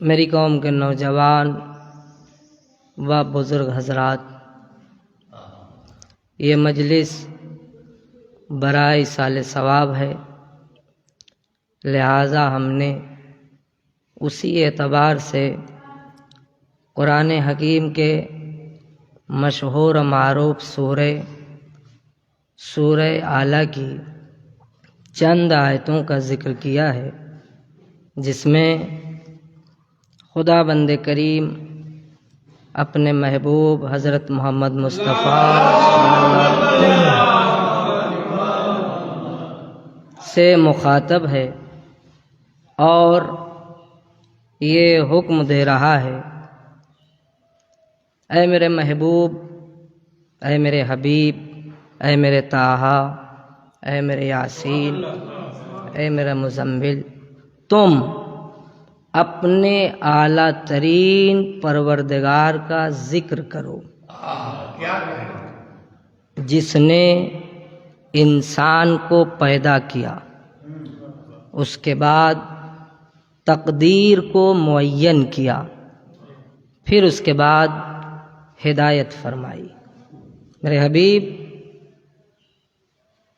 میری قوم کے نوجوان و بزرگ حضرات، یہ مجلس برائے سال ثواب ہے، لہٰذا ہم نے اسی اعتبار سے قرآن حکیم کے مشہور و معروف سورہ اعلیٰ کی چند آیتوں کا ذکر کیا ہے، جس میں خدا بند کریم اپنے محبوب حضرت محمد مصطفیٰ سے مخاطب ہے اور یہ حکم دے رہا ہے، اے میرے محبوب، اے میرے حبیب، اے میرے طٰہٰ، اے میرے یاسین، اے میرا مزمل، تم اپنے اعلیٰ ترین پروردگار کا ذکر کرو جس نے انسان کو پیدا کیا، اس کے بعد تقدیر کو معین کیا، پھر اس کے بعد ہدایت فرمائی۔ میرے حبیب،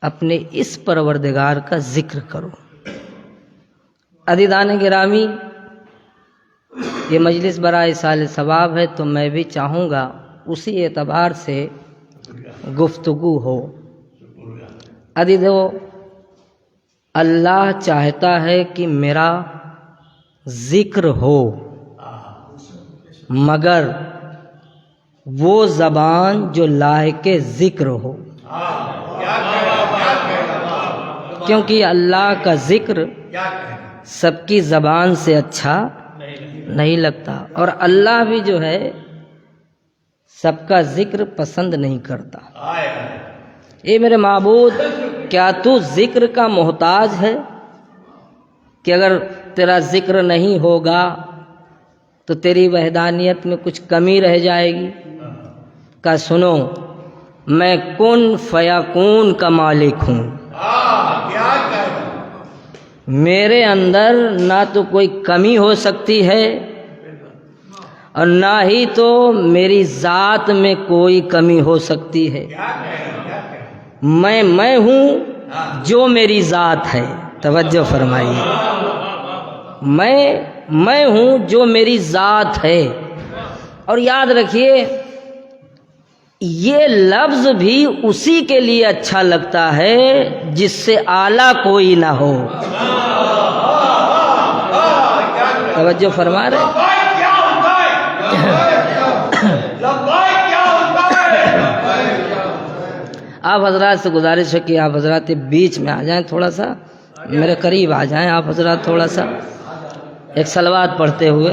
اپنے اس پروردگار کا ذکر کرو۔ عزیزان گرامی، یہ مجلس برائے سال ثواب ہے، تو میں بھی چاہوں گا اسی اعتبار سے گفتگو ہو۔ عزیزو، اللہ چاہتا ہے کہ میرا ذکر ہو، مگر وہ زبان جو لائق ذکر ہو، کیونکہ اللہ کا ذکر سب کی زبان سے اچھا نہیں لگتا، اور اللہ بھی جو ہے سب کا ذکر پسند نہیں کرتا۔ اے میرے معبود، کیا تو ذکر کا محتاج ہے کہ اگر تیرا ذکر نہیں ہوگا تو تیری وحدانیت میں کچھ کمی رہ جائے گی؟ کہ سنو، میں کن فیکون کا مالک ہوں، میرے اندر نہ تو کوئی کمی ہو سکتی ہے اور نہ ہی تو میری ذات میں کوئی کمی ہو سکتی ہے۔ میں ہوں جو میری ذات ہے، توجہ فرمائیے، میں ہوں جو میری ذات ہے۔ اور یاد رکھیے، یہ لفظ بھی اسی کے لیے اچھا لگتا ہے جس سے اعلیٰ کوئی نہ ہو۔ توجہ فرما رہے؟ آپ حضرات سے گزارش ہے کہ آپ حضرات بیچ میں آ جائیں، تھوڑا سا میرے قریب آ جائیں آپ حضرات، تھوڑا سا ایک صلوات پڑھتے ہوئے۔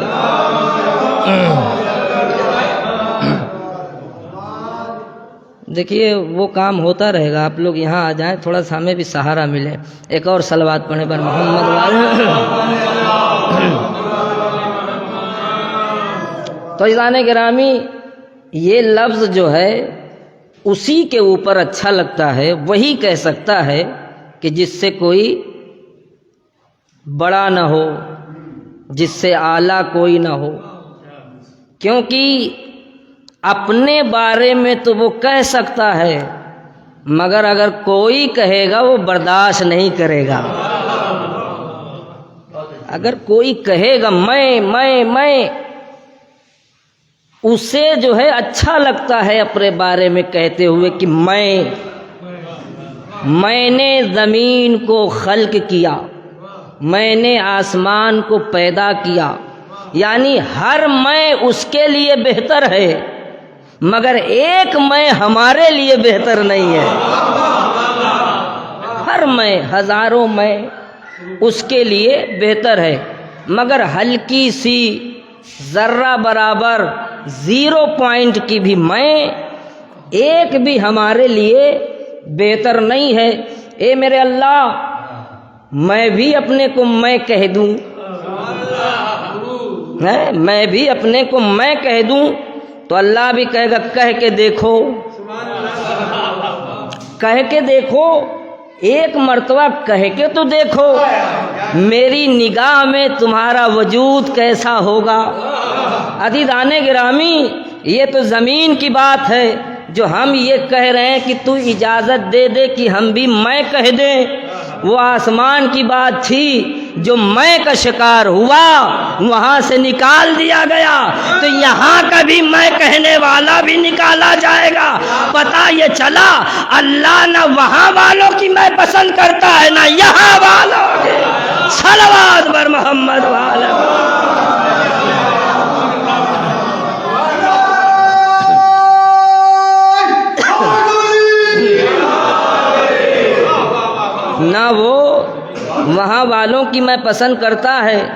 دیکھیے، وہ کام ہوتا رہے گا، آپ لوگ یہاں آ جائیں، تھوڑا سا ہمیں بھی سہارا ملے۔ ایک اور صلوات پڑھیں بر محمد تو عزیزان گرامی، یہ لفظ جو ہے اسی کے اوپر اچھا لگتا ہے، وہی کہہ سکتا ہے کہ جس سے کوئی بڑا نہ ہو، جس سے اعلیٰ کوئی نہ ہو، کیونکہ اپنے بارے میں تو وہ کہہ سکتا ہے، مگر اگر کوئی کہے گا وہ برداشت نہیں کرے گا۔ اگر کوئی کہے گا میں اسے جو ہے اچھا لگتا ہے اپنے بارے میں کہتے ہوئے کہ میں نے زمین کو خلق کیا، میں نے آسمان کو پیدا کیا، یعنی ہر میں اس کے لیے بہتر ہے، مگر ایک میں ہمارے لیے بہتر نہیں ہے۔ ہر میں، ہزاروں میں اس کے لیے بہتر ہے، مگر ہلکی سی ذرہ برابر 0 پوائنٹ کی بھی میں ایک بھی ہمارے لیے بہتر نہیں ہے۔ اے میرے اللہ، میں بھی اپنے کو میں کہہ دوں، میں بھی اپنے کو میں کہہ دوں تو اللہ بھی کہے گا کہہ کے دیکھو، کہہ کے دیکھو، ایک مرتبہ کہہ کے تو دیکھو۔ میری نگاہ میں تمہارا وجود کیسا ہوگا۔ عزیزان گرامی، یہ تو زمین کی بات ہے، جو ہم یہ کہہ رہے ہیں کہ تو اجازت دے دے کہ ہم بھی میں کہہ دیں، وہ آسمان کی بات تھی جو میں کا شکار ہوا وہاں سے نکال دیا گیا، تو یہاں کا بھی میں کہنے والا بھی نکالا جائے گا۔ پتہ یہ چلا اللہ نہ وہاں والوں کی میں پسند کرتا ہے نہ یہاں والوں کی۔ صلوات بر محمد والے۔ نہ وہ وہاں والوں کی میں پسند کرتا ہے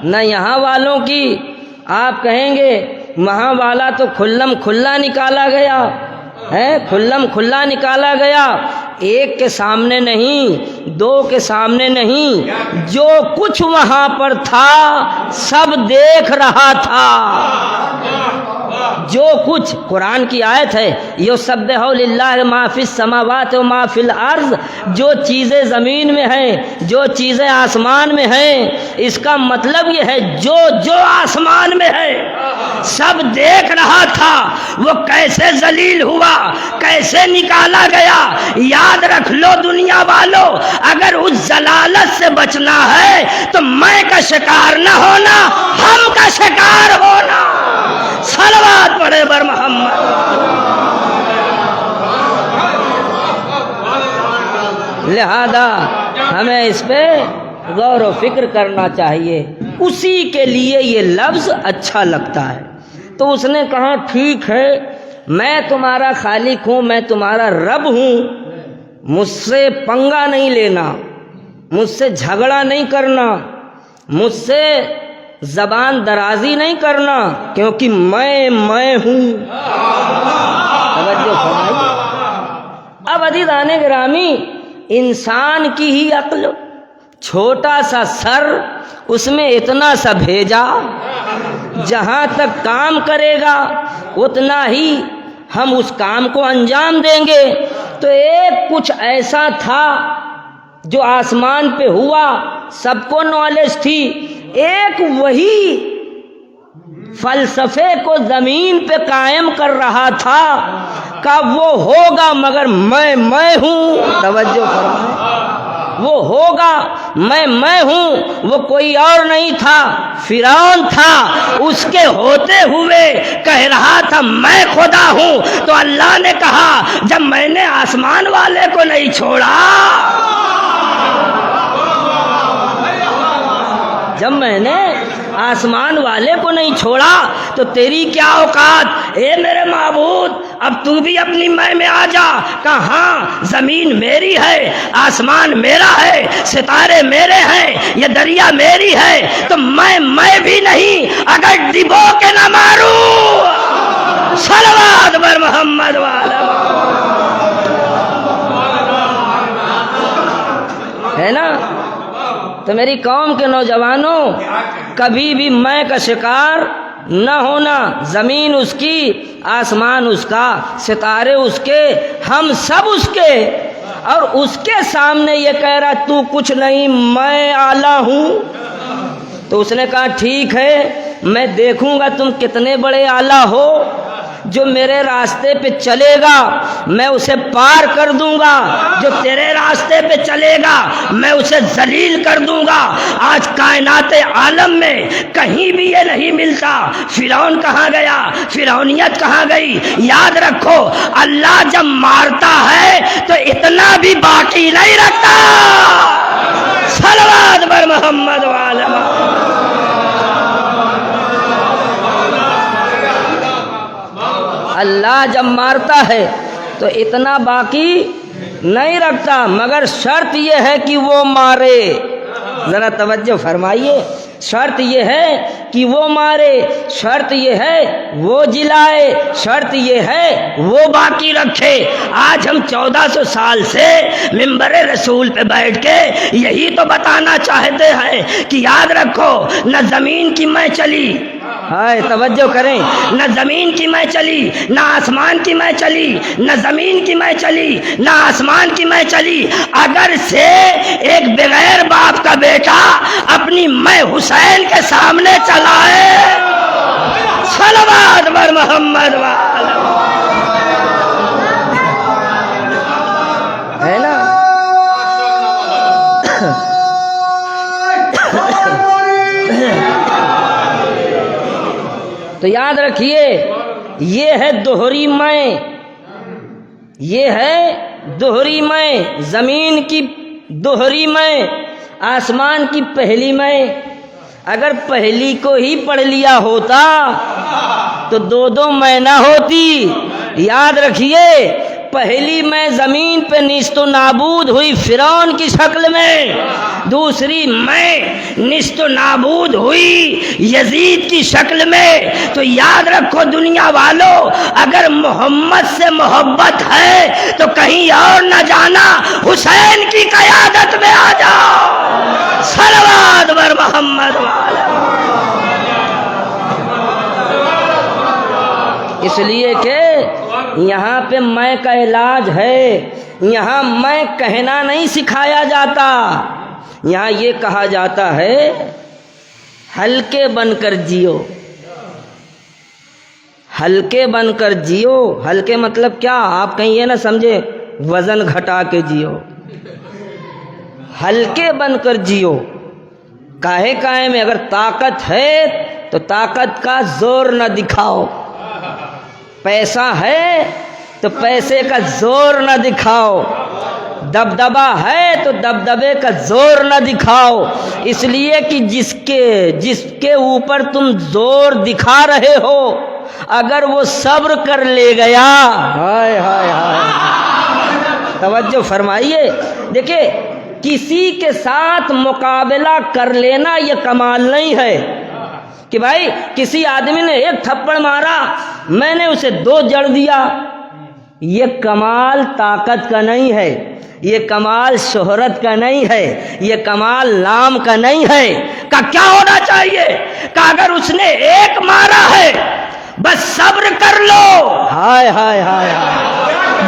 نہ یہاں والوں کی۔ آپ کہیں گے وہاں والا تو کھلم کھلا نکالا گیا ہے، کھلم کھلا نکالا گیا، ایک کے سامنے نہیں، دو کے سامنے نہیں، جو کچھ وہاں پر تھا سب دیکھ رہا تھا۔ جو کچھ قرآن کی آیت ہے یسبح للہ ما فی السماوات و ما فی الارض، جو چیزیں زمین میں ہیں، جو چیزیں آسمان میں ہیں، اس کا مطلب یہ ہے جو جو آسمان میں ہے سب دیکھ رہا تھا۔ وہ کیسے ذلیل ہوا، کیسے نکالا گیا۔ یاد رکھ لو دنیا والو، اگر اس ضلالت سے بچنا ہے تو میں کا شکار نہ ہونا، ہم کا شکار ہونا۔ صلوات پڑھے بر محمد۔ لہذا ہمیں اس پہ غور و فکر کرنا چاہیے، اسی کے لیے یہ لفظ اچھا لگتا ہے۔ تو اس نے کہا ٹھیک ہے، میں تمہارا خالق ہوں، میں تمہارا رب ہوں، مجھ سے پنگا نہیں لینا، مجھ سے جھگڑا نہیں کرنا، مجھ سے زبان درازی نہیں کرنا، کیونکہ میں ہوں۔ توجہ فرمائیے۔ اب عزیزان گرامی، انسان کی ہی عقل، چھوٹا سا سر، اس میں اتنا سا بھیجا، جہاں تک کام کرے گا اتنا ہی ہم اس کام کو انجام دیں گے۔ تو ایک کچھ ایسا تھا جو آسمان پہ ہوا، سب کو نالج تھی، ایک وہی فلسفے کو زمین پہ قائم کر رہا تھا کہ وہ ہوگا مگر میں ہوں۔ توجہ فرمائیں، وہ ہوگا میں ہوں، وہ کوئی اور نہیں تھا، فرعون تھا، اس کے ہوتے ہوئے کہہ رہا تھا میں خدا ہوں۔ تو اللہ نے کہا جب میں نے آسمان والے کو نہیں چھوڑا، جب میں نے آسمان والے کو نہیں چھوڑا تو تیری کیا اوقات، اے میرے معبود اب تو بھی اپنی میں آ جا۔ کہاں زمین میری ہے، آسمان میرا ہے، ستارے میرے ہیں، یہ دریا میری ہے، تو میں بھی نہیں اگر ڈبو کے نہ ماروں۔ صلوات بر محمد والا ہے نا۔ تو میری قوم کے نوجوانوں، کبھی بھی میں کا شکار نہ ہونا۔ زمین اس کی، آسمان اس کا، ستارے اس کے، ہم سب اس کے، اور اس کے سامنے یہ کہہ رہا تو کچھ نہیں، میں اعلیٰ ہوں۔ تو اس نے کہا ٹھیک ہے، میں دیکھوں گا تم کتنے بڑے اعلیٰ ہو۔ جو میرے راستے پہ چلے گا میں اسے پار کر دوں گا، جو تیرے راستے پہ چلے گا میں اسے ذلیل کر دوں گا۔ آج کائنات عالم میں کہیں بھی یہ نہیں ملتا۔ فرعون کہاں گیا، فرعونیت کہاں گئی؟ یاد رکھو اللہ جب مارتا ہے تو اتنا بھی باقی نہیں رکھتا۔ صلوات بر محمد وعلی اللہ جب مارتا ہے تو اتنا باقی نہیں رکھتا، مگر شرط یہ ہے کہ وہ مارے۔ ذرا توجہ فرمائیے، شرط یہ ہے کہ وہ مارے، شرط یہ ہے وہ جلائے، شرط یہ ہے وہ باقی رکھے۔ آج ہم 1400 سال سے منبر رسول پہ بیٹھ کے یہی تو بتانا چاہتے ہیں کہ یاد رکھو، نہ زمین کی میں چلی، ہائے توجہ کریں، نہ زمین کی میں چلی، نہ آسمان کی میں چلی، نہ زمین کی میں چلی، نہ آسمان کی میں چلی، اگر سے ایک بغیر باپ کا بیٹا اپنی میں حسین کے سامنے چلائے، صلوات بر محمد ہے نا۔ تو یاد رکھیے، یہ ہے دوہری میں، یہ ہے دوہری میں، زمین کی دوہری میں، آسمان کی پہلی میں۔ اگر پہلی کو ہی پڑھ لیا ہوتا تو دو میں نہ ہوتی۔ یاد رکھیے، پہلی میں زمین پہ نیست و نابود ہوئی فرعون کی شکل میں، دوسری میں نیست و نابود ہوئی یزید کی شکل میں۔ تو یاد رکھو دنیا والوں، اگر محمد سے محبت ہے تو کہیں اور نہ جانا، حسین کی قیادت میں آ جاؤ، صلوات بر محمد والا۔ اس لیے کہ یہاں پہ میں کا علاج ہے، یہاں میں کہنا نہیں سکھایا جاتا، یہاں یہ کہا جاتا ہے ہلکے بن کر جیو، ہلکے بن کر جیو۔ ہلکے مطلب کیا؟ آپ کہیں یہ نہ سمجھے وزن گھٹا کے جیو، ہلکے بن کر جیو۔ کاہے میں اگر طاقت ہے تو طاقت کا زور نہ دکھاؤ، پیسہ ہے تو پیسے کا زور نہ دکھاؤ، دبدبہ ہے تو دبدبے کا زور نہ دکھاؤ، اس لیے کہ جس کے اوپر تم زور دکھا رہے ہو اگر وہ صبر کر لے گیا، ہائے ہائے ہائے، توجہ فرمائیے۔ دیکھیں، کسی کے ساتھ مقابلہ کر لینا یہ کمال نہیں ہے کہ بھائی کسی آدمی نے ایک تھپڑ مارا میں نے اسے 2 جڑ دیا، یہ کمال طاقت کا نہیں ہے، یہ کمال شہرت کا نہیں ہے، یہ کمال نام کا نہیں ہے۔ کہ کیا ہونا چاہیے؟ کہ اگر اس نے ایک مارا ہے بس صبر کر لو، ہائے ہائے ہائے ہائے،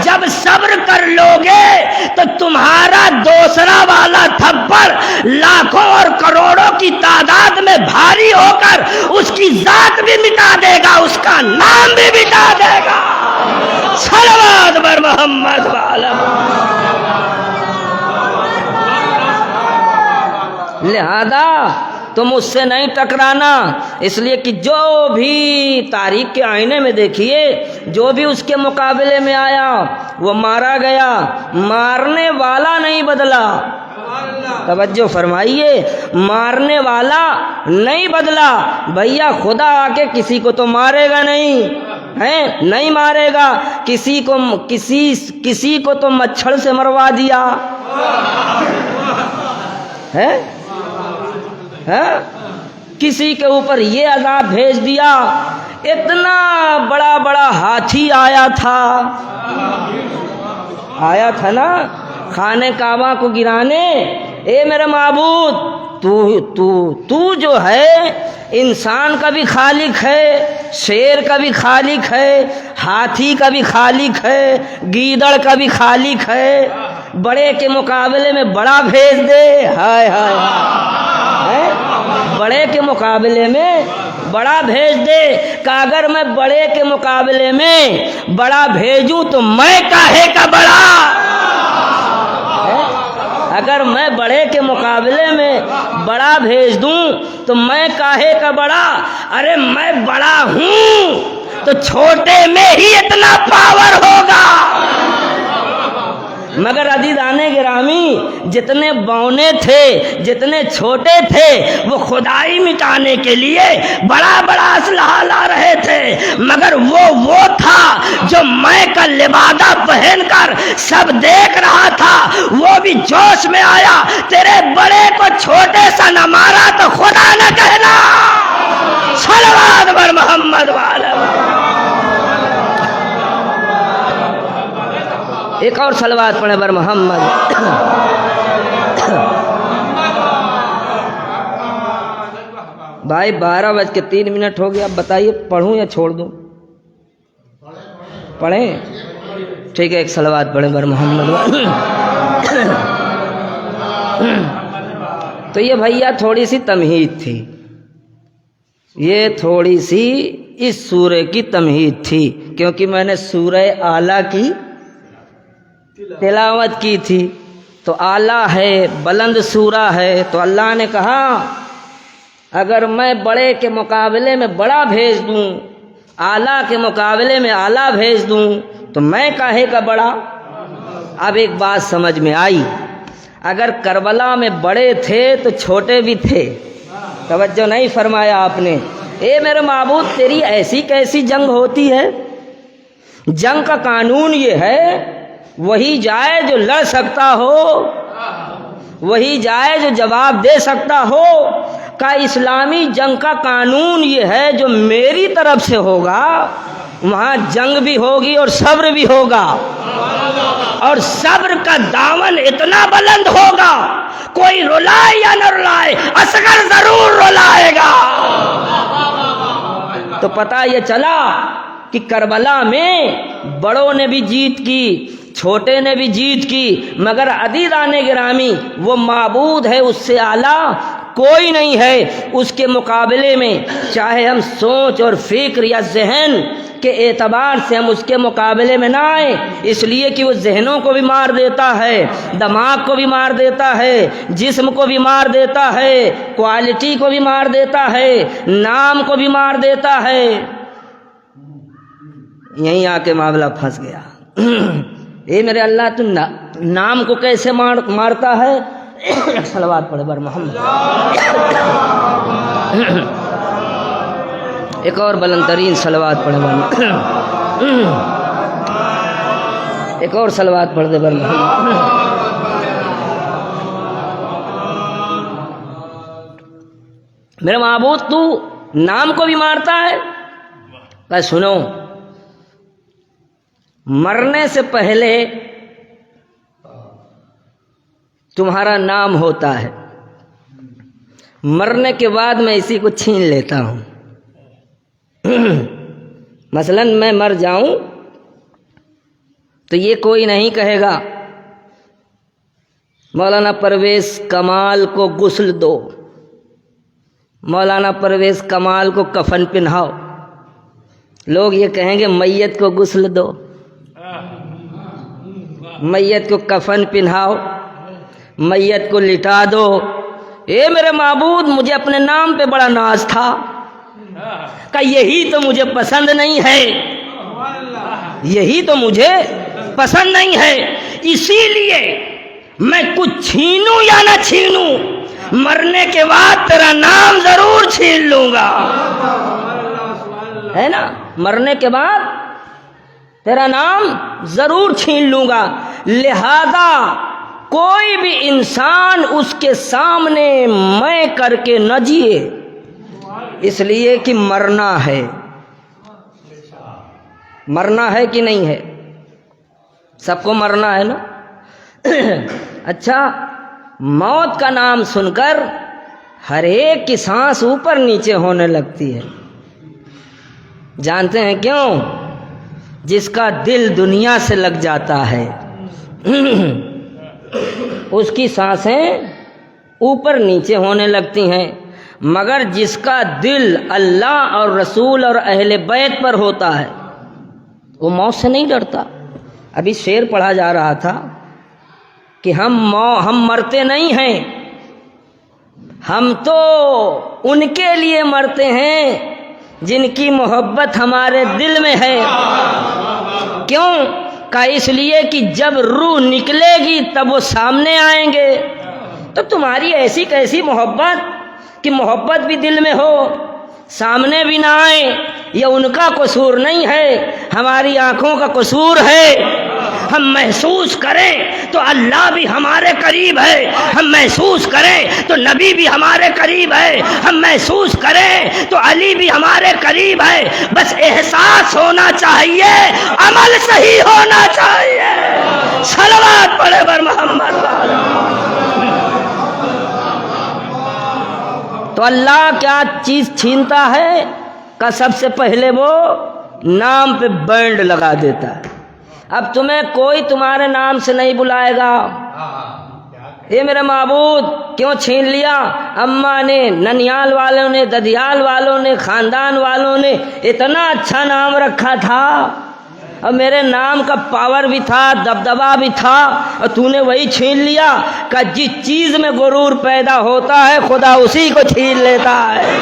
جب صبر کر لو گے تو تمہارا دوسرا والا تھپڑ لاکھوں اور کروڑوں کی تعداد میں بھاری ہو کر اس کی ذات بھی مٹا دے گا، اس کا نام بھی مٹا دے گا، صلوات بر محمد والا۔ لہذا تم اس سے نہیں ٹکرانا، اس لیے کہ جو بھی تاریخ کے آئینے میں دیکھیے، جو بھی اس کے مقابلے میں آیا وہ مارا گیا، مارنے والا نہیں بدلا۔ توجہ فرمائیے، مارنے والا نہیں بدلا۔ بھیا خدا آ کے کسی کو تو مارے گا نہیں، ہیں نہیں مارے گا، کسی کو تو مچھر سے مروا دیا ہے، کسی کے اوپر یہ عذاب بھیج دیا، اتنا بڑا بڑا ہاتھی آیا تھا نا خانہ کعبہ کو گرانے۔ اے میرے معبود، تو جو ہے انسان کا بھی خالق ہے، شیر کا بھی خالق ہے، ہاتھی کا بھی خالق ہے، گیدڑ کا بھی خالق ہے، بڑے کے مقابلے میں بڑا بھیج دے، ہائے ہائے ہائے، بڑے کے مقابلے میں بڑا بھیج دے۔ کہ اگر میں بڑے کے مقابلے میں بڑا بھیجوں تو میں کاہے کا بڑا، اگر میں بڑے کے مقابلے میں بڑا بھیج دوں تو میں کاہے کا بڑا، ارے میں بڑا ہوں تو چھوٹے میں ہی اتنا پاور ہوگا۔ مگر عزیزان گرامی، جتنے بونے تھے، جتنے چھوٹے تھے، وہ خدائی مٹانے کے لیے بڑا بڑا اسلحہ لا رہے تھے، مگر وہ تھا جو میں کا لبادہ پہن کر سب دیکھ رہا تھا، وہ بھی جوش میں آیا، تیرے بڑے کو چھوٹے سا نہ مارا تو خدا نہ کہنا، ایک اور صلوات پڑھیں بر محمد. بھائی 12:03 ہو گیا. اب بتائیے پڑھوں یا چھوڑ دوں؟ پڑھیں؟ ٹھیک ہے، ایک صلوات پڑھیں بر محمد. تو یہ بھیا تھوڑی سی تمہید تھی، یہ تھوڑی سی اس سورہ کی تمہید تھی، کیونکہ میں نے سورہ اعلیٰ کی تلاوت کی تھی. تو اعلیٰ ہے، بلند سورہ ہے، تو اللہ نے کہا اگر میں بڑے کے مقابلے میں بڑا بھیج دوں، اعلیٰ کے مقابلے میں اعلیٰ بھیج دوں، تو میں کاہے کا بڑا. اب ایک بات سمجھ میں آئی، اگر کربلا میں بڑے تھے تو چھوٹے بھی تھے. توجہ نہیں فرمایا آپ نے. اے میرے معبود، تیری ایسی کیسی جنگ ہوتی ہے؟ جنگ کا قانون یہ ہے وہی جائے جو لڑ سکتا ہو، وہی جائے جو جواب دے سکتا ہو. کا اسلامی جنگ کا قانون یہ ہے جو میری طرف سے ہوگا وہاں جنگ بھی ہوگی اور صبر بھی ہوگا، اور صبر کا دامن اتنا بلند ہوگا کوئی رلائے یا نہ رلائے اصغر ضرور رلائے گا. تو پتہ یہ چلا کہ کربلا میں بڑوں نے بھی جیت کی، چھوٹے نے بھی جیت کی، مگر عزیزان گرامی وہ معبود ہے، اس سے اعلیٰ کوئی نہیں ہے. اس کے مقابلے میں چاہے ہم سوچ اور فکر یا ذہن کے اعتبار سے ہم اس کے مقابلے میں نہ آئیں، اس لیے کہ وہ ذہنوں کو بھی مار دیتا ہے، دماغ کو بھی مار دیتا ہے، جسم کو بھی مار دیتا ہے، کوالٹی کو بھی مار دیتا ہے، نام کو بھی مار دیتا ہے. یہیں آ کے معاملہ پھنس گیا. اے میرے اللہ تو نام کو کیسے مارتا ہے؟ صلوات پڑھے بر محمد. ایک اور بلند ترین صلوات پڑھے بر محمد. ایک اور صلوات پڑھ دے بر محمد. میرے معبود تو نام کو بھی مارتا ہے. بس سنو، مرنے سے پہلے تمہارا نام ہوتا ہے، مرنے کے بعد میں اسی کو چھین لیتا ہوں. مثلا میں مر جاؤں تو یہ کوئی نہیں کہے گا مولانا پرویز کمال کو غسل دو، مولانا پرویز کمال کو کفن پہناؤ. لوگ یہ کہیں گے میت کو غسل دو، میت کو کفن پہناؤ، میت کو لٹا دو. اے میرے معبود، مجھے اپنے نام پہ بڑا ناز تھا کہ یہی تو مجھے پسند نہیں ہے، یہی تو مجھے پسند نہیں ہے، اسی لیے میں کچھ چھینوں یا نہ چھینوں مرنے کے بعد تیرا نام ضرور چھین لوں گا. ہے نا؟ مرنے کے بعد تیرا نام ضرور چھین لوں گا. لہذا کوئی بھی انسان اس کے سامنے میں کر کے نہ جیے، اس لیے کہ مرنا ہے. مرنا ہے کہ نہیں ہے؟ سب کو مرنا ہے نا. اچھا، موت کا نام سن کر ہر ایک کی سانس اوپر نیچے ہونے لگتی ہے. جانتے ہیں کیوں؟ جس کا دل دنیا سے لگ جاتا ہے اس کی سانسیں اوپر نیچے ہونے لگتی ہیں، مگر جس کا دل اللہ اور رسول اور اہل بیت پر ہوتا ہے وہ موت سے نہیں ڈرتا. ابھی شعر پڑھا جا رہا تھا کہ ہم مرتے نہیں ہیں، ہم تو ان کے لیے مرتے ہیں جن کی محبت ہمارے دل میں ہے. کیوں؟ کہ اس لیے کہ جب روح نکلے گی تب وہ سامنے آئیں گے. تو تمہاری ایسی کیسی محبت کہ محبت بھی دل میں ہو سامنے بھی نہ آئے. یہ ان کا قصور نہیں ہے، ہماری آنکھوں کا قصور ہے. ہم محسوس کریں تو اللہ بھی ہمارے قریب ہے، ہم محسوس کریں تو نبی بھی ہمارے قریب ہے، ہم محسوس کریں تو علی بھی ہمارے قریب ہے. بس احساس ہونا چاہیے، عمل صحیح ہونا چاہیے. صلوات پڑھے بر محمد والا۔ تو اللہ کیا چیز چھینتا ہے کہ سب سے پہلے وہ نام پہ بینڈ لگا دیتا ہے۔ اب تمہیں کوئی تمہارے نام سے نہیں بلائے گا، اے میرے معبود کیوں چھین لیا؟ اماں نے، ننیال والوں نے، ددیال والوں نے، خاندان والوں نے اتنا اچھا نام رکھا تھا، اور میرے نام کا پاور بھی تھا، دبدبا بھی تھا، اور تو نے وہی چھین لیا۔ کہ جس چیز میں غرور پیدا ہوتا ہے خدا اسی کو چھین لیتا ہے۔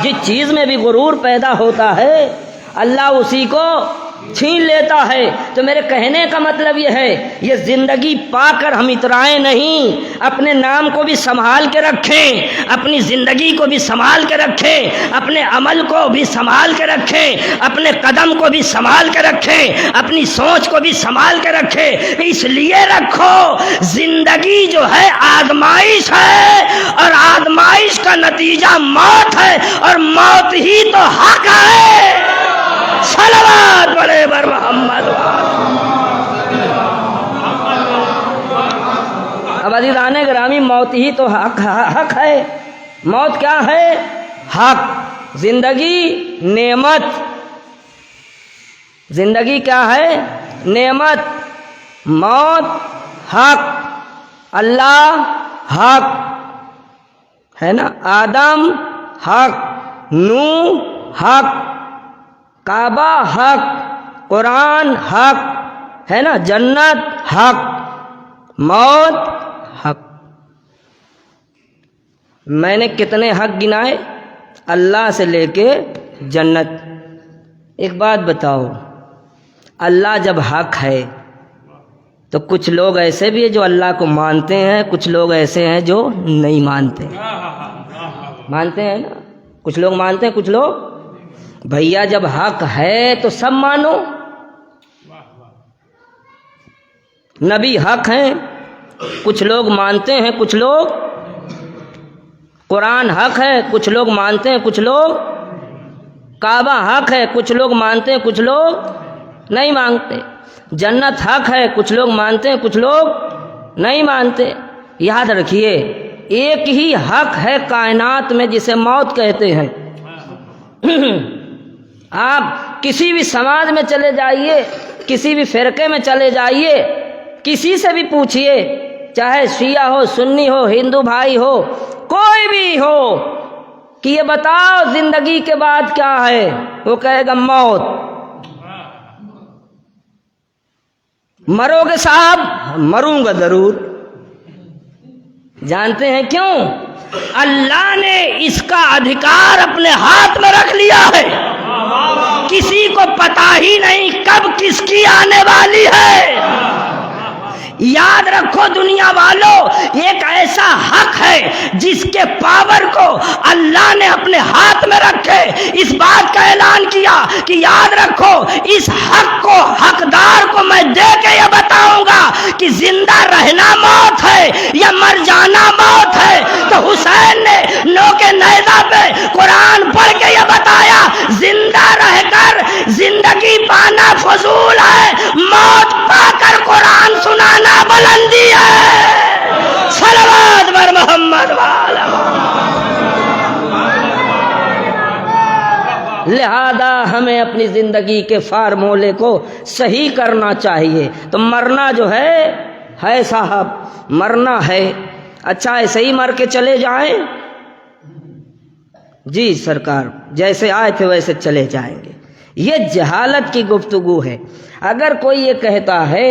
جس چیز میں بھی غرور پیدا ہوتا ہے اللہ اسی کو چھین لیتا ہے۔ تو میرے کہنے کا مطلب یہ ہے، یہ زندگی پا کر ہم اترائیں نہیں، اپنے نام کو بھی سنبھال کے رکھیں، اپنی زندگی کو بھی سنبھال کے رکھیں، اپنے عمل کو بھی سنبھال کے رکھیں، اپنے قدم کو بھی سنبھال کے رکھیں، اپنی سوچ کو بھی سنبھال کے رکھیں۔ اس لیے رکھو زندگی جو ہے آزمائش ہے، اور آزمائش کا نتیجہ موت ہے، اور موت ہی تو حق ہے۔ صلوات پڑھے بر محمد۔ اب عزیزان گرامی، موت ہی تو حق ہے۔ موت کیا ہے؟ حق۔ زندگی نعمت، زندگی کیا ہے؟ نعمت۔ موت حق، اللہ حق ہے نا، آدم حق، نوح حق، کعبہ حق، قرآن حق ہے نا، جنت حق، موت حق۔ میں نے کتنے حق گنائے؟ اللہ سے لے کے جنت۔ ایک بات بتاؤ، اللہ جب حق ہے تو کچھ لوگ ایسے بھی ہیں جو اللہ کو مانتے ہیں، کچھ لوگ ایسے ہیں جو نہیں مانتے۔ مانتے ہیں نا، کچھ لوگ مانتے ہیں، کچھ لوگ۔ بھیا جب حق ہے تو سب مانو۔ نبی حق ہیں، کچھ لوگ مانتے ہیں، کچھ لوگ۔ قرآن حق ہے، کچھ لوگ مانتے ہیں، کچھ لوگ۔ کعبہ حق ہے، کچھ لوگ مانتے ہیں، کچھ لوگ نہیں مانتے۔ جنت حق ہے، کچھ لوگ مانتے ہیں، کچھ لوگ نہیں مانتے۔ یاد رکھیے، ایک ہی حق ہے کائنات میں جسے موت کہتے ہیں۔ آپ کسی بھی سماج میں چلے جائیے، کسی بھی فرقے میں چلے جائیے، کسی سے بھی پوچھئے، چاہے شیعہ ہو، سنی ہو، ہندو بھائی ہو، کوئی بھی ہو، کہ یہ بتاؤ زندگی کے بعد کیا ہے؟ وہ کہے گا موت۔ مرو گے صاحب؟ مروں گا ضرور۔ جانتے ہیں کیوں؟ اللہ نے اس کا ادھیکار اپنے ہاتھ میں رکھ لیا ہے، کسی کو پتا ہی نہیں کب کس کی آنے والی ہے۔ یاد رکھو دنیا والوں، ایک ایسا حق ہے جس کے پاور کو اللہ نے اپنے ہاتھ میں رکھے، اس بات کا اعلان کیا کہ یاد رکھو اس حق کو، حقدار کو میں دے کے یہ بتاؤں گا کہ زندہ رہنا موت ہے یا مر جانا موت ہے۔ تو حسین نے نوکے نیزہ پہ قرآن پڑھ کے یہ بتایا، زندہ رہ کر زندگی پانا فضول ہے، موت پا کر قرآن سنانا بلندی ہے۔ صلوات بر محمد والا۔ لہذا ہمیں اپنی زندگی کے فارمولے کو صحیح کرنا چاہیے۔ تو مرنا جو ہے صاحب، مرنا ہے۔ اچھا ایسے ہی مر کے چلے جائیں؟ جی سرکار، جیسے آئے تھے ویسے چلے جائیں گے۔ یہ جہالت کی گفتگو ہے۔ اگر کوئی یہ کہتا ہے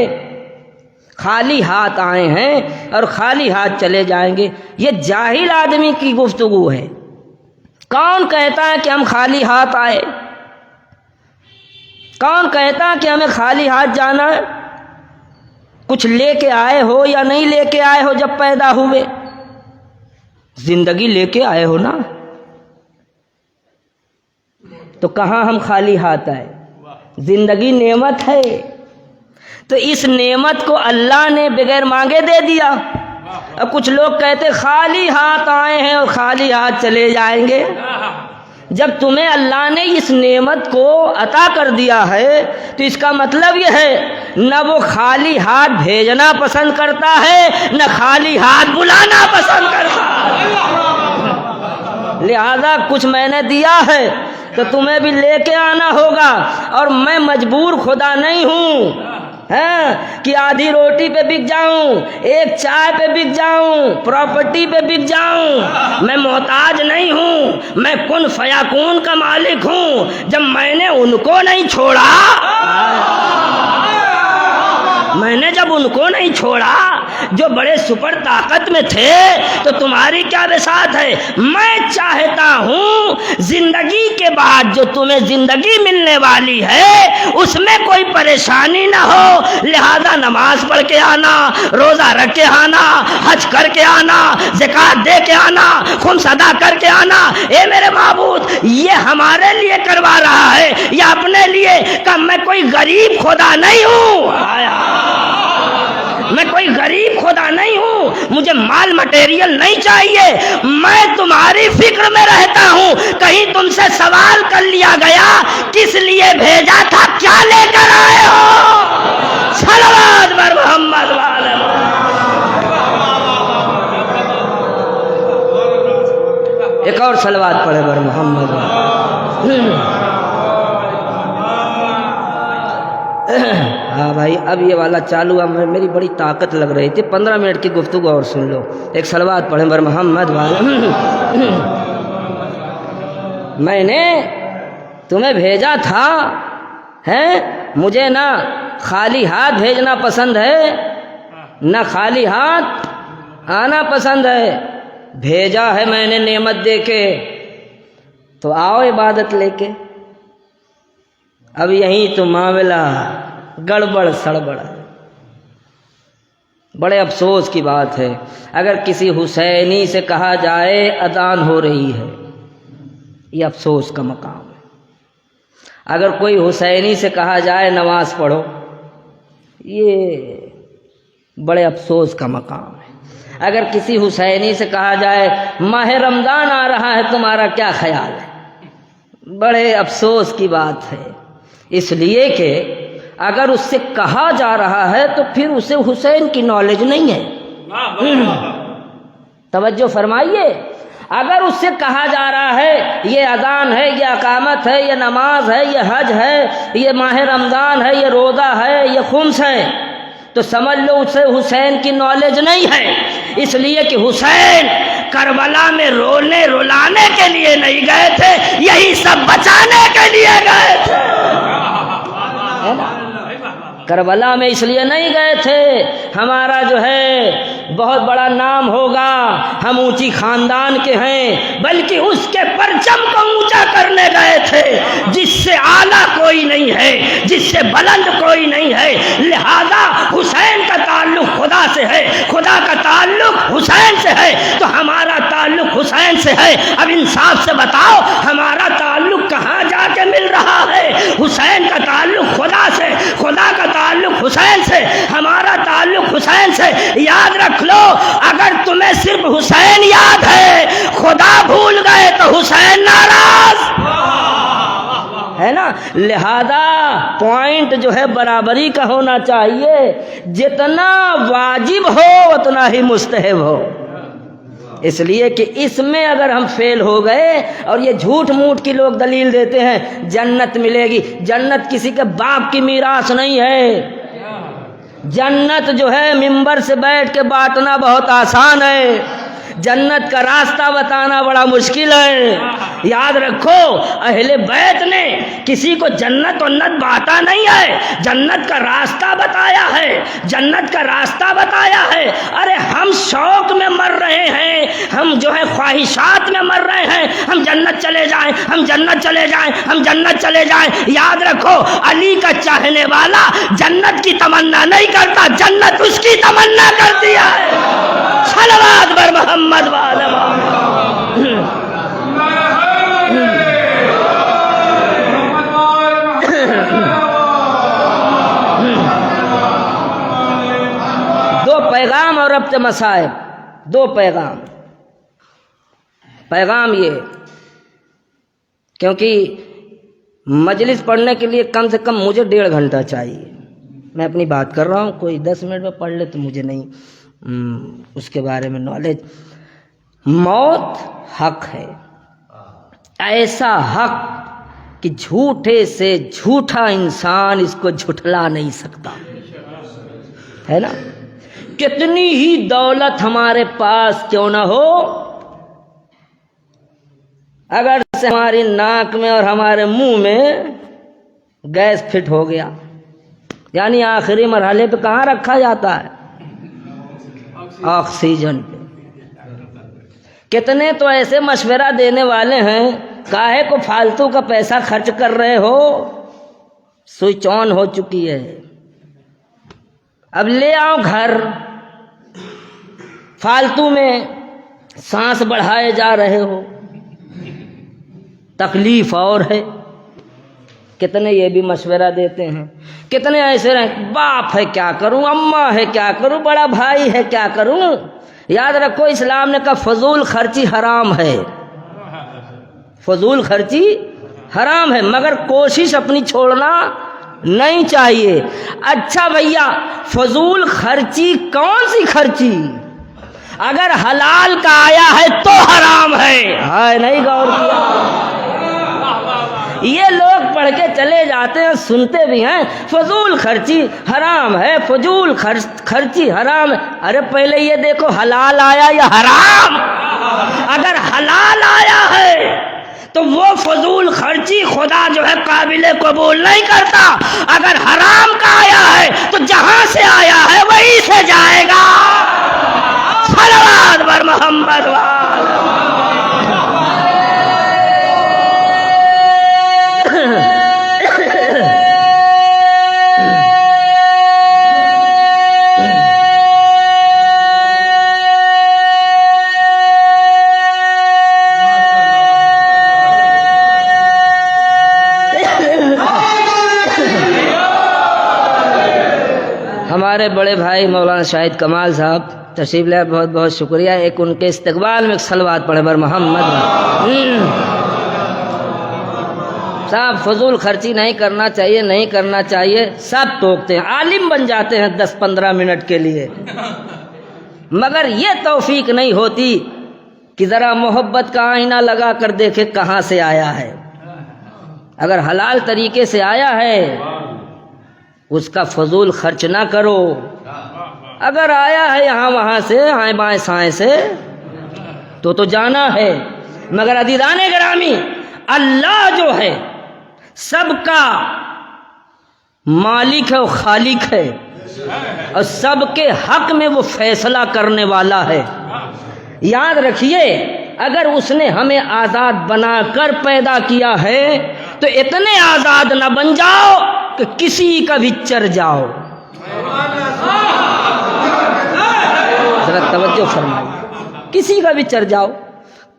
خالی ہاتھ آئے ہیں اور خالی ہاتھ چلے جائیں گے، یہ جاہل آدمی کی گفتگو ہے۔ کون کہتا ہے کہ ہم خالی ہاتھ آئے؟ کون کہتا ہے کہ ہمیں خالی ہاتھ جانا ہے؟ کچھ لے کے آئے ہو یا نہیں لے کے آئے ہو؟ جب پیدا ہوئے زندگی لے کے آئے ہو نا، تو کہاں ہم خالی ہاتھ آئے؟ زندگی نعمت ہے، تو اس نعمت کو اللہ نے بغیر مانگے دے دیا۔ اب کچھ لوگ کہتے خالی ہاتھ آئے ہیں اور خالی ہاتھ چلے جائیں گے۔ جب تمہیں اللہ نے اس نعمت کو عطا کر دیا ہے تو اس کا مطلب یہ ہے نہ وہ خالی ہاتھ بھیجنا پسند کرتا ہے نہ خالی ہاتھ بلانا پسند کرتا ہے، لہذا کچھ میں نے دیا ہے تو تمہیں بھی لے کے آنا ہوگا، اور میں مجبور خدا نہیں ہوں کہ آدھی روٹی پہ بک جاؤں، ایک چائے پہ بک جاؤں، پراپرٹی پہ بک جاؤں، میں محتاج نہیں ہوں، میں کن فیکون کا مالک ہوں۔ جب میں نے ان کو نہیں چھوڑا، میں نے جب ان کو نہیں چھوڑا جو بڑے سپر طاقت میں تھے تو تمہاری کیا بساط ہے؟ میں چاہتا ہوں زندگی کے بعد جو تمہیں زندگی ملنے والی ہے اس میں کوئی پریشانی نہ ہو، لہذا نماز پڑھ کے آنا، روزہ رکھ کے آنا، حج کر کے آنا، زکات دے کے آنا، خمس ادا کر کے آنا۔ اے میرے معبود، یہ ہمارے لیے کروا رہا ہے یا اپنے لیے؟ کہ میں کوئی غریب خدا نہیں ہوں، میں کوئی غریب خدا نہیں ہوں، مجھے مال مٹیریل نہیں چاہیے، میں تمہاری فکر میں رہتا ہوں۔ کہیں تم سے سوال کر لیا گیا کس لیے بھیجا تھا، کیا لے کر آئے ہو؟ صلوات بر محمد والے ایک اور صلوات پڑھے بر محمد والے۔ ہاں بھائی، اب یہ والا چالو ہے، میری بڑی طاقت لگ رہی تھی، 15 منٹ کی گفتگو اور سن لو۔ ایک صلوات پڑھیں بر محمد والے۔ میں نے تمہیں بھیجا تھا، مجھے نہ خالی ہاتھ بھیجنا پسند ہے نہ خالی ہاتھ آنا پسند ہے، بھیجا ہے میں نے نعمت دے کے، تو آؤ عبادت لے کے۔ اب یہیں تو معاملہ گڑبڑ سڑبڑ ہے۔ بڑے افسوس کی بات ہے اگر کسی حسینی سے کہا جائے اذان ہو رہی ہے، یہ افسوس کا مقام ہے۔ اگر کوئی حسینی سے کہا جائے نماز پڑھو، یہ بڑے افسوس کا مقام ہے۔ اگر کسی حسینی سے کہا جائے ماہ رمضان آ رہا ہے تمہارا کیا خیال ہے، بڑے افسوس کی بات ہے، اس لیے کہ اگر اس سے کہا جا رہا ہے تو پھر اسے حسین کی نالج نہیں ہے۔ توجہ فرمائیے، اگر اس سے کہا جا رہا ہے یہ اذان ہے، یہ اقامت ہے، یہ نماز ہے، یہ حج ہے، یہ ماہ رمضان ہے، یہ روزہ ہے، یہ خمس ہے، تو سمجھ لو اسے حسین کی نالج نہیں ہے۔ اس لیے کہ حسین کربلا میں رونے رلانے کے لیے نہیں گئے تھے، یہی سب بچانے کے لیے گئے تھے۔ کربلا میں اس لیے نہیں گئے تھے ہمارا جو ہے بہت بڑا نام ہوگا، ہم اونچی خاندان کے ہیں، بلکہ اس کے پرچم کو اونچا کرنے گئے تھے جس سے اعلیٰ کوئی نہیں ہے، جس سے بلند کوئی نہیں ہے۔ لہذا حسین کا تعلق خدا سے ہے، خدا کا تعلق حسین سے ہے، تو ہمارا تعلق حسین سے ہے۔ اب انصاف سے بتاؤ ہمارا تعلق کہاں جا کے مل رہا ہے؟ حسین کا تعلق خدا سے، خدا کا تعلق حسین سے، ہمارا تعلق حسین سے۔ یاد رکھ لو، اگر تمہیں صرف حسین یاد ہے، خدا بھول گئے تو حسین ناراض ہے نا۔ لہذا پوائنٹ جو ہے برابری کا ہونا چاہیے، جتنا واجب ہو اتنا ہی مستحب ہو۔ اس لیے کہ اس میں اگر ہم فیل ہو گئے، اور یہ جھوٹ موٹ کی لوگ دلیل دیتے ہیں جنت ملے گی، جنت کسی کے باپ کی میراث نہیں ہے۔ جنت جو ہے ممبر سے بیٹھ کے بانٹنا بہت آسان ہے، جنت کا راستہ بتانا بڑا مشکل ہے۔ یاد رکھو، اہل بیت نے کسی کو جنت و نت بانٹا نہیں ہے، جنت کا راستہ بتایا ہے، جنت کا راستہ بتایا ہے۔ ارے ہم شوق میں مر رہے ہیں، ہم جو ہے خواہشات میں مر رہے ہیں، ہم جنت چلے جائیں، ہم جنت چلے جائیں، ہم جنت چلے جائیں۔ یاد رکھو، علی کا چاہنے والا جنت کی تمنا نہیں کرتا، جنت اس کی تمنا کرتی ہے۔ صلوات بر محمد وعلی دو پیغام اور ربط مسائل، دو پیغام۔ پیغام یہ کیونکہ مجلس پڑھنے کے لیے کم سے کم مجھے 1.5 گھنٹہ چاہیے. میں اپنی بات کر رہا ہوں, کوئی 10 منٹ میں پڑھ لے تو مجھے نہیں اس کے بارے میں نالج. موت حق ہے, ایسا حق کہ جھوٹے سے جھوٹا انسان اس کو جھٹلا نہیں سکتا, ہے نا. کتنی ہی دولت ہمارے پاس کیوں نہ ہو, اگر سے ہماری ناک میں اور ہمارے منہ میں گیس فٹ ہو گیا, یعنی آخری مرحلے پہ کہاں رکھا جاتا ہے؟ آکسیجن پہ. کتنے تو ایسے مشورہ دینے والے ہیں, کاہے کو فالتو کا پیسہ خرچ کر رہے ہو, سوئچ آن ہو چکی ہے, اب لے آؤ گھر. فالتو میں سانس بڑھائے جا رہے ہو, تکلیف اور ہے. کتنے یہ بھی مشورہ دیتے ہیں, کتنے ایسے رہیں, باپ ہے کیا کروں, اماں ہے کیا کروں, بڑا بھائی ہے کیا کروں. یاد رکھو اسلام نے کہا فضول خرچی حرام ہے, فضول خرچی حرام ہے, مگر کوشش اپنی چھوڑنا نہیں چاہیے. اچھا بھیا, فضول خرچی کون سی خرچی؟ اگر حلال کا آیا ہے تو حرام ہے. ہائے نہیں غور کیا؟ یہ لوگ پڑھ کے چلے جاتے ہیں, سنتے بھی ہیں, فضول خرچی حرام ہے, فضول خرچی حرام ہے. ارے پہلے یہ دیکھو حلال آیا یا حرام. اگر حلال آیا ہے تو وہ فضول خرچی خدا جو ہے قابل قبول نہیں کرتا. اگر حرام کا آیا ہے تو جہاں سے آیا ہے وہیں سے جائے گا. صلوات بر محمد ہمارے بڑے بھائی مولانا شاہد کمال صاحب تشریف لائے, بہت بہت شکریہ. ایک ان کے استقبال میں ایک صلوات پڑھے بر محمد. صاحب فضول خرچی نہیں کرنا چاہیے, نہیں کرنا چاہیے. سب ٹوکتے ہیں, عالم بن جاتے ہیں 10-15 منٹ کے لیے, مگر یہ توفیق نہیں ہوتی کہ ذرا محبت کا آئینہ لگا کر دیکھے کہاں سے آیا ہے. اگر حلال طریقے سے آیا ہے اس کا فضول خرچ نہ کرو. اگر آیا ہے یہاں وہاں سے, آئیں بائیں سائیں سے, تو جانا ہے. مگر عزیزان گرامی, اللہ جو ہے سب کا مالک ہے و خالق ہے, اور سب کے حق میں وہ فیصلہ کرنے والا ہے. یاد رکھیے, اگر اس نے ہمیں آزاد بنا کر پیدا کیا ہے تو اتنے آزاد نہ بن جاؤ کہ کسی کا بھی چر جاؤ. ذرا توجہ فرمائیے, کسی کا بھی چر جاؤ.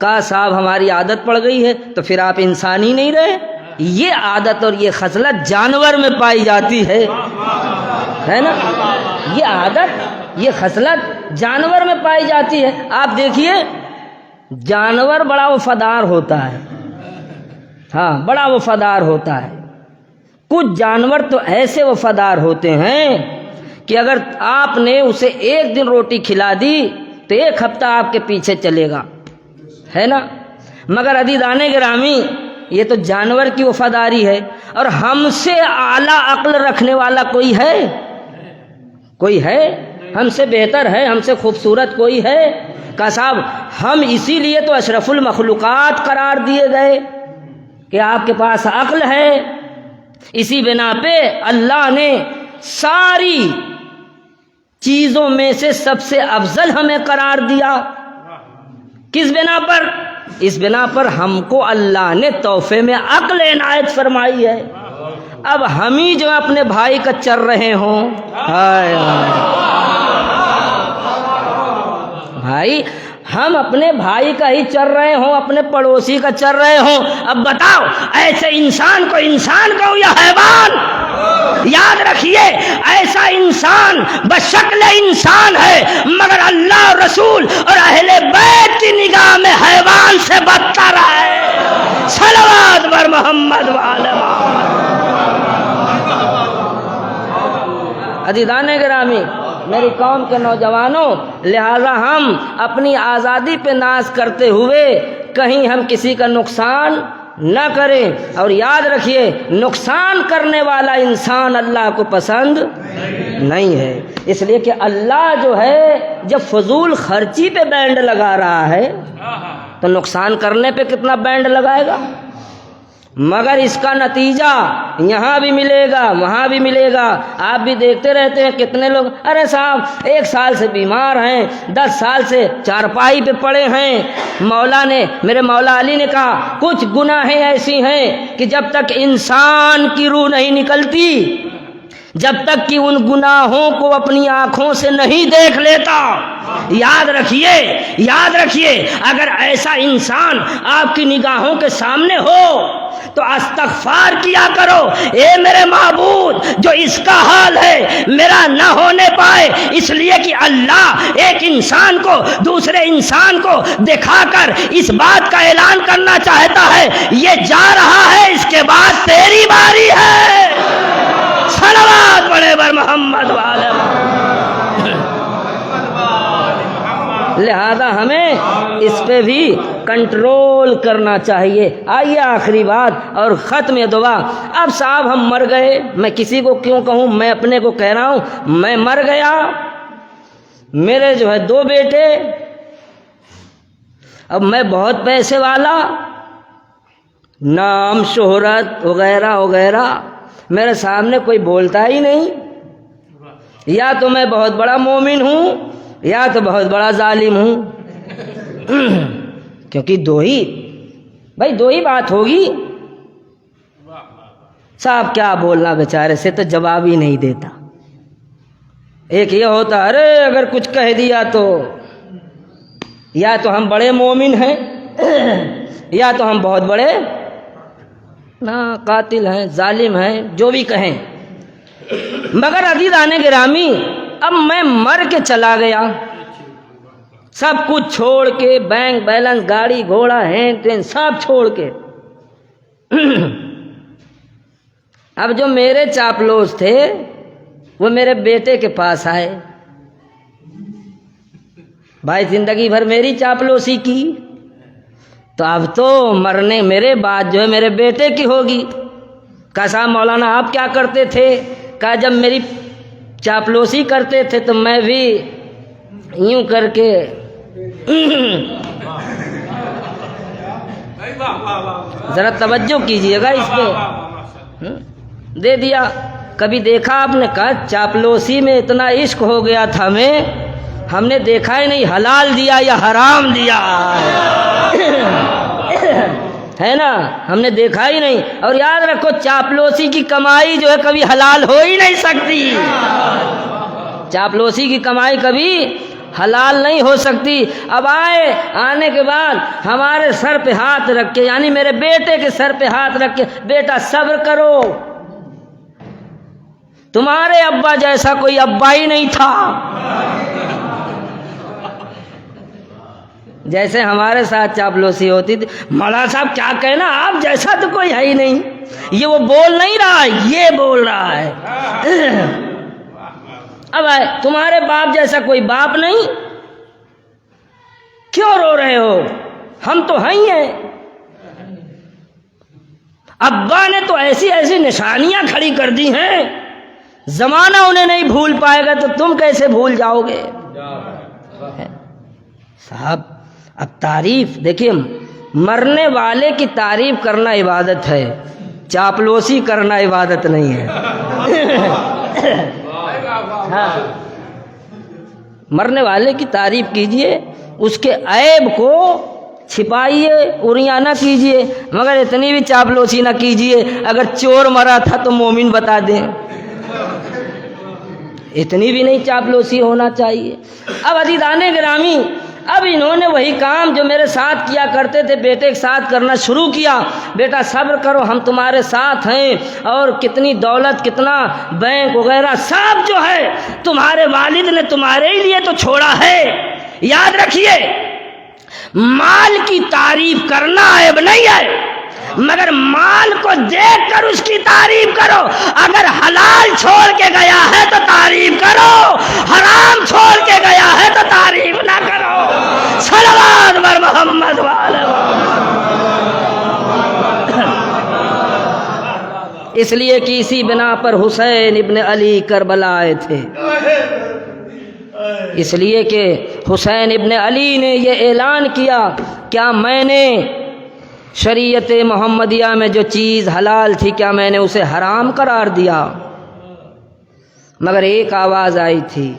کہا صاحب ہماری عادت پڑ گئی ہے تو پھر آپ انسان ہی نہیں رہے. یہ عادت اور یہ خصلت جانور میں پائی جاتی ہے نا. یہ عادت یہ خصلت جانور میں پائی جاتی ہے. آپ دیکھیے جانور بڑا وفادار ہوتا ہے, ہاں بڑا وفادار ہوتا ہے. کچھ جانور تو ایسے وفادار ہوتے ہیں کہ اگر آپ نے اسے 1 دن روٹی کھلا دی تو 1 ہفتہ آپ کے پیچھے چلے گا, ہے نا. مگر عزیزان گرامی, یہ تو جانور کی وفاداری ہے. اور ہم سے اعلیٰ عقل رکھنے والا کوئی ہے؟ کوئی ہے؟ ہم سے بہتر ہے, ہم سے خوبصورت کوئی ہے؟ کہ صاحب ہم اسی لیے تو اشرف المخلوقات قرار دیے گئے کہ آپ کے پاس عقل ہے. اسی بنا پہ اللہ نے ساری چیزوں میں سے سب سے افضل ہمیں قرار دیا. کس بنا پر؟ اس بنا پر ہم کو اللہ نے تحفے میں عقل عنایت فرمائی ہے. اب ہم ہی جو اپنے بھائی کا چر رہے ہوں, بھائی ہم اپنے بھائی کا ہی چر رہے ہوں, اپنے پڑوسی کا چر رہے ہوں. اب بتاؤ ایسے انسان کو انسان کہو یا حیوان؟ یاد رکھیے ایسا انسان بشکل انسان ہے, مگر اللہ رسول اور اہل بیت کی نگاہ میں حیوان سے بدتر ہے. صلوات عزیزان گرامی، میری قوم کے نوجوانوں، لہذا ہم اپنی آزادی پہ ناز کرتے ہوئے کہیں ہم کسی کا نقصان نہ کریں، اور یاد رکھیے نقصان کرنے والا انسان اللہ کو پسند نہیں ہے، اس لیے کہ اللہ جو ہے جب فضول خرچی پہ بینڈ لگا رہا ہے تو نقصان کرنے پہ کتنا بینڈ لگائے گا؟ مگر اس کا نتیجہ یہاں بھی ملے گا وہاں بھی ملے گا۔ آپ بھی دیکھتے رہتے ہیں کتنے لوگ، ارے صاحب 1 سال سے بیمار ہیں، 10 سال سے چارپائی پہ پڑے ہیں، میرے مولا علی نے کہا کچھ گناہیں ایسی ہیں کہ جب تک انسان کی روح نہیں نکلتی، جب تک کہ ان گناہوں کو اپنی آنکھوں سے نہیں دیکھ لیتا، یاد رکھیے اگر ایسا انسان آپ کی نگاہوں کے سامنے ہو تو استغفار کیا کرو، اے میرے معبود جو اس کا حال ہے میرا نہ ہونے پائے، اس لیے کہ اللہ ایک انسان کو دوسرے انسان کو دکھا کر اس بات کا اعلان کرنا چاہتا ہے یہ جا رہا ہے، اس کے بعد تیری باری ہے۔ صلوات پڑھے بر محمد والے۔ لہذا ہمیں اس پہ بھی کنٹرول کرنا چاہیے۔ آئیے آخری بات اور ختم دعا۔ اب صاحب ہم مر گئے، میں کسی کو کیوں کہوں، میں اپنے کو کہہ رہا ہوں، میں مر گیا، میرے جو ہے 2 بیٹے، اب میں بہت پیسے والا، نام شہرت وغیرہ وغیرہ، میرے سامنے کوئی بولتا ہی نہیں، یا تو میں بہت بڑا مومن ہوں یا تو بہت بڑا ظالم ہوں، کیونکہ دو ہی بات ہوگی۔ صاحب کیا بولنا، بیچارے سے تو جواب ہی نہیں دیتا۔ ایک یہ ہوتا ارے اگر کچھ کہہ دیا تو یا تو ہم بڑے مومن ہیں یا تو ہم بہت بڑے قاتل ہیں، ظالم ہیں، جو بھی کہیں۔ مگر عزیزان گرامی، اب میں مر کے چلا گیا، سب کچھ چھوڑ کے، بینک بیلنس، گاڑی گھوڑا، ہین تین سب چھوڑ کے، اب جو میرے چاپلوس تھے وہ میرے بیٹے کے پاس آئے، بھائی زندگی بھر میری چاپلوسی کی، تو اب تو مرنے میرے بعد جو ہے میرے بیٹے کی ہوگی۔ کہا صاحب مولانا آپ کیا کرتے تھے؟ کہا جب میری چاپلوسی کرتے تھے تو میں بھی یوں کر کے ذرا توجہ کیجئے گا اس پہ، دے دیا۔ کبھی دیکھا آپ نے؟ کہا چاپلوسی میں اتنا عشق ہو گیا تھا ہم نے دیکھا ہی نہیں حلال دیا یا حرام دیا ہے نا، ہم نے دیکھا ہی نہیں۔ اور یاد رکھو چاپلوسی کی کمائی جو ہے کبھی حلال ہو ہی نہیں سکتی، چاپلوسی کی کمائی کبھی حلال نہیں ہو سکتی۔ اب آنے کے بعد ہمارے سر پہ ہاتھ رکھ کے، یعنی میرے بیٹے کے سر پہ ہاتھ رکھ کے، بیٹا صبر کرو، تمہارے ابا جیسا کوئی ابا ہی نہیں تھا۔ جیسے ہمارے ساتھ چاپلوسی ہوتی تھی، مولانا صاحب کیا کہنا، آپ جیسا تو کوئی ہے ہی نہیں، یہ وہ بول نہیں رہا ہے، یہ بول رہا ہے۔ اب تمہارے باپ جیسا کوئی باپ نہیں، کیوں رو رہے ہو، ہم تو ہیں۔ ابا نے تو ایسی ایسی نشانیاں کھڑی کر دی ہیں، زمانہ انہیں نہیں بھول پائے گا تو تم کیسے بھول جاؤ گے؟ صاحب اب تعریف دیکھیے، مرنے والے کی تعریف کرنا عبادت ہے، چاپلوسی کرنا عبادت نہیں ہے۔ ہاں، مرنے والے کی تعریف کیجئے، اس کے عیب کو چھپائیے، اریاں نہ کیجئے، مگر اتنی بھی چاپلوسی نہ کیجئے اگر چور مرا تھا تو مومن بتا دیں، اتنی بھی نہیں چاپلوسی ہونا چاہیے۔ اب عزیزان گرامی، اب انہوں نے وہی کام جو میرے ساتھ کیا کرتے تھے بیٹے کے ساتھ کرنا شروع کیا، بیٹا صبر کرو ہم تمہارے ساتھ ہیں، اور کتنی دولت، کتنا بینک وغیرہ سب جو ہے تمہارے والد نے تمہارے ہی لیے تو چھوڑا ہے۔ یاد رکھیے، مال کی تعریف کرنا عیب نہیں ہے، مگر مال کو دیکھ کر اس کی تعریف کرو. اگر حلال چھوڑ کے گیا ہے تو تعریف کرو, حرام چھوڑ کے گیا ہے تو تعریف نہ کرو. صلوات بر محمد وعلی اس لیے کہ اسی بنا پر حسین ابن علی کربلا آئے تھے. اس لیے کہ حسین ابن علی نے یہ اعلان کیا, کیا میں نے شریعت محمدیہ میں جو چیز حلال تھی کیا میں نے اسے حرام قرار دیا؟ مگر ایک آواز آئی تھی,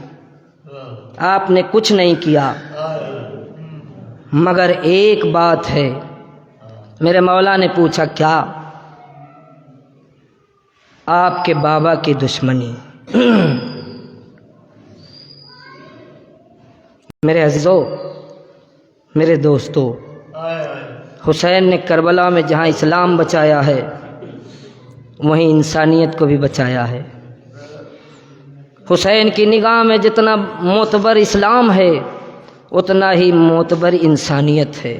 آپ نے کچھ نہیں کیا, مگر ایک بات ہے. میرے مولا نے پوچھا کیا؟ آپ کے بابا کی دشمنی. میرے عزیزو, میرے دوستو, حسین نے کربلا میں جہاں اسلام بچایا ہے وہیں انسانیت کو بھی بچایا ہے. حسین کی نگاہ میں جتنا معتبر اسلام ہے اتنا ہی معتبر انسانیت ہے.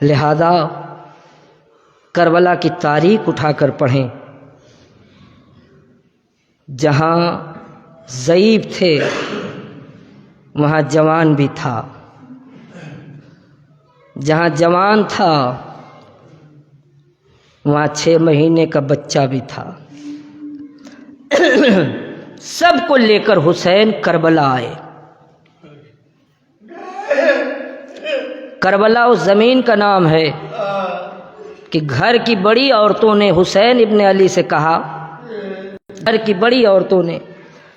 لہذا کربلا کی تاریخ اٹھا کر پڑھیں. جہاں ضعیف تھے وہاں جوان بھی تھا, جہاں جوان تھا وہاں 6 مہینے کا بچہ بھی تھا. سب کو لے کر حسین کربلا آئے. کربلا اس زمین کا نام ہے کہ گھر کی بڑی عورتوں نے حسین ابن علی سے کہا, گھر کی بڑی عورتوں نے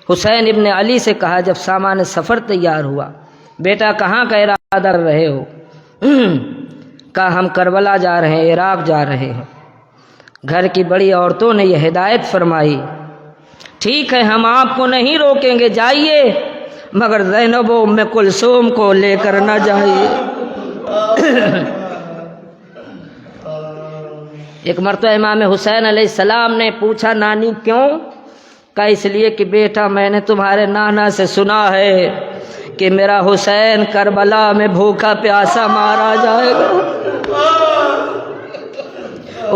حسین ابن علی سے کہا جب سامان سفر تیار ہوا, بیٹا کہاں کا ارادہ کر رہے ہو؟ کہا ہم کربلا جا رہے ہیں, عراق جا رہے ہیں. گھر کی بڑی عورتوں نے یہ ہدایت فرمائی, ٹھیک ہے ہم آپ کو نہیں روکیں گے, جائیے, مگر زینب و ام کلثوم کو لے کر نہ جائیے. ایک مرتبہ امام حسین علیہ السلام نے پوچھا نانی کیوں؟ کہا اس لیے کہ بیٹا میں نے تمہارے نانا سے سنا ہے کہ میرا حسین کربلا میں بھوکا پیاسا مارا جائے گا.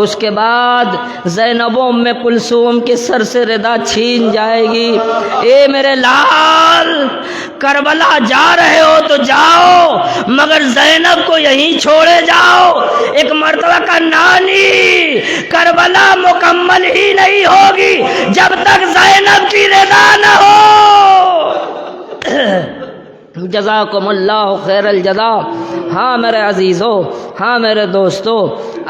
اس کے بعد زینب و ام کلثوم کے سر سے ردا چھین جائے گی. اے میرے لال, کربلا جا رہے ہو تو جاؤ, مگر زینب کو یہیں چھوڑے جاؤ. ایک مرتبہ کا نانی, کربلا مکمل ہی نہیں ہوگی جب تک زینب کی رضا نہ ہو. جزاکم اللہ خیر الجزا. ہاں میرے عزیزو, ہاں میرے دوستو,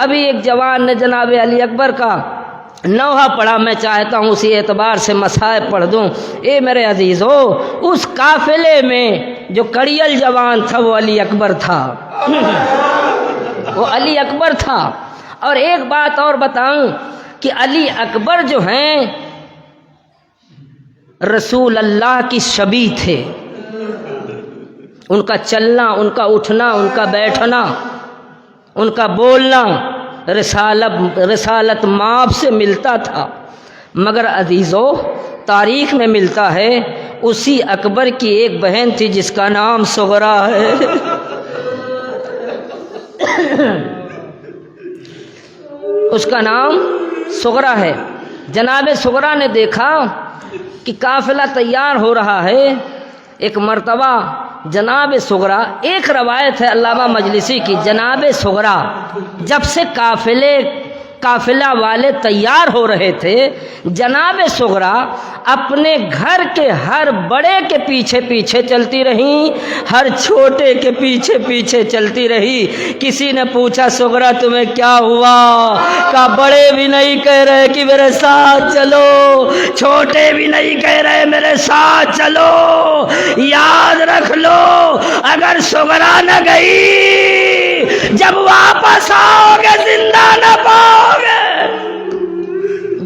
ابھی ایک جوان نے جناب علی اکبر کا نوحہ پڑھا. میں چاہتا ہوں اسی اعتبار سے مصائب پڑھ دوں. اے میرے عزیزو, اس قافلے میں جو کڑیل جوان تھا وہ علی اکبر تھا. وہ علی اکبر تھا. اور ایک بات اور بتاؤں کہ علی اکبر جو ہیں رسول اللہ کی شبیہ تھے. ان کا چلنا, ان کا اٹھنا, ان کا بیٹھنا, ان کا بولنا رسالت مآب سے ملتا تھا. مگر عزیزو, تاریخ میں ملتا ہے اسی اکبر کی ایک بہن تھی جس کا نام سغرا ہے. اس کا نام سغرا ہے. جناب سغرا نے دیکھا کہ قافلہ تیار ہو رہا ہے. ایک مرتبہ جناب سغرا, ایک روایت ہے علامہ مجلسی کی, جناب سغرا جب سے قافلہ والے تیار ہو رہے تھے, جناب سغرا اپنے گھر کے ہر بڑے کے پیچھے پیچھے چلتی رہیں, ہر چھوٹے کے پیچھے پیچھے چلتی رہی. کسی نے پوچھا سغرا تمہیں کیا ہوا؟ کہا بڑے بھی نہیں کہہ رہے کہ میرے ساتھ چلو, چھوٹے بھی نہیں کہہ رہے میرے ساتھ چلو. یاد رکھ لو اگر سغرا نہ گئی جب واپس آؤ گے زندہ نہ پاؤ گے.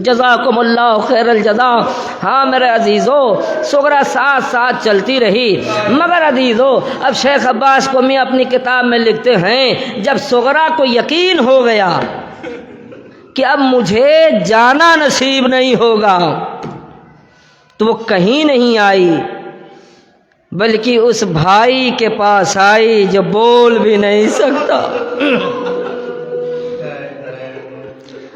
جزاکم اللہ خیر الجزا. ہاں میرے عزیزو, سغرا ساتھ ساتھ چلتی رہی. مگر عزیزو, اب شیخ عباس قمی اپنی کتاب میں لکھتے ہیں جب سغرا کو یقین ہو گیا کہ اب مجھے جانا نصیب نہیں ہوگا تو وہ کہیں نہیں آئی بلکہ اس بھائی کے پاس آئی جو بول بھی نہیں سکتا.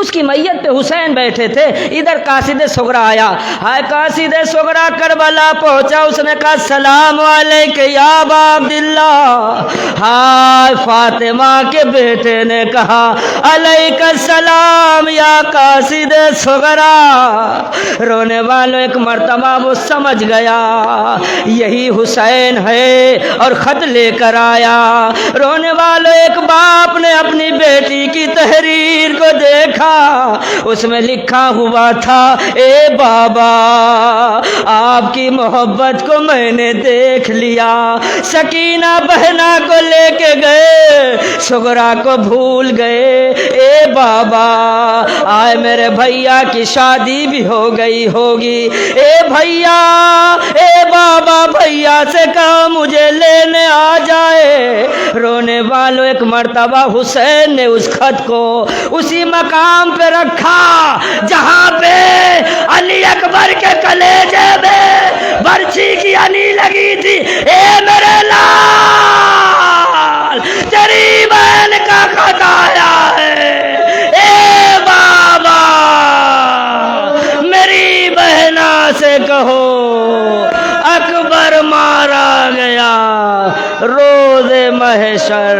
اس کی میت پہ حسین بیٹھے تھے، ادھر قاصد صغرا آیا، ہائے قاصد صغرا کربلا پہنچا، اس نے کہا السلام علیک یا ابا عبداللہ، ہائے فاطمہ کے بیٹے نے کہا علیک السلام یا قاصد صغرا۔ رونے والوں ایک مرتبہ وہ سمجھ گیا یہی حسین ہے اور خط لے کر آیا۔ رونے والوں ایک باپ نے اپنی بیٹی کی تحریر کو دیکھا، اس میں لکھا ہوا تھا اے بابا آپ کی محبت کو میں نے دیکھ لیا، سکینہ بہنا کو لے کے گئے، صغرا کو بھول گئے، اے بابا آئے میرے بھیا کی شادی بھی ہو گئی ہوگی، اے بھیا اے بابا بھیا سے کہا مجھے لینے آ جائے۔ رونے والوں ایک مرتبہ حسین نے اس خط کو اسی مقام پہ رکھا جہاں پہ علی اکبر کے کلیجے میں برچھی کی علی لگی تھی، اے میرے لال تیری بہن کا خط آیا ہے، اے بابا میری بہنا سے کہو اکبر مارا گیا روز محشر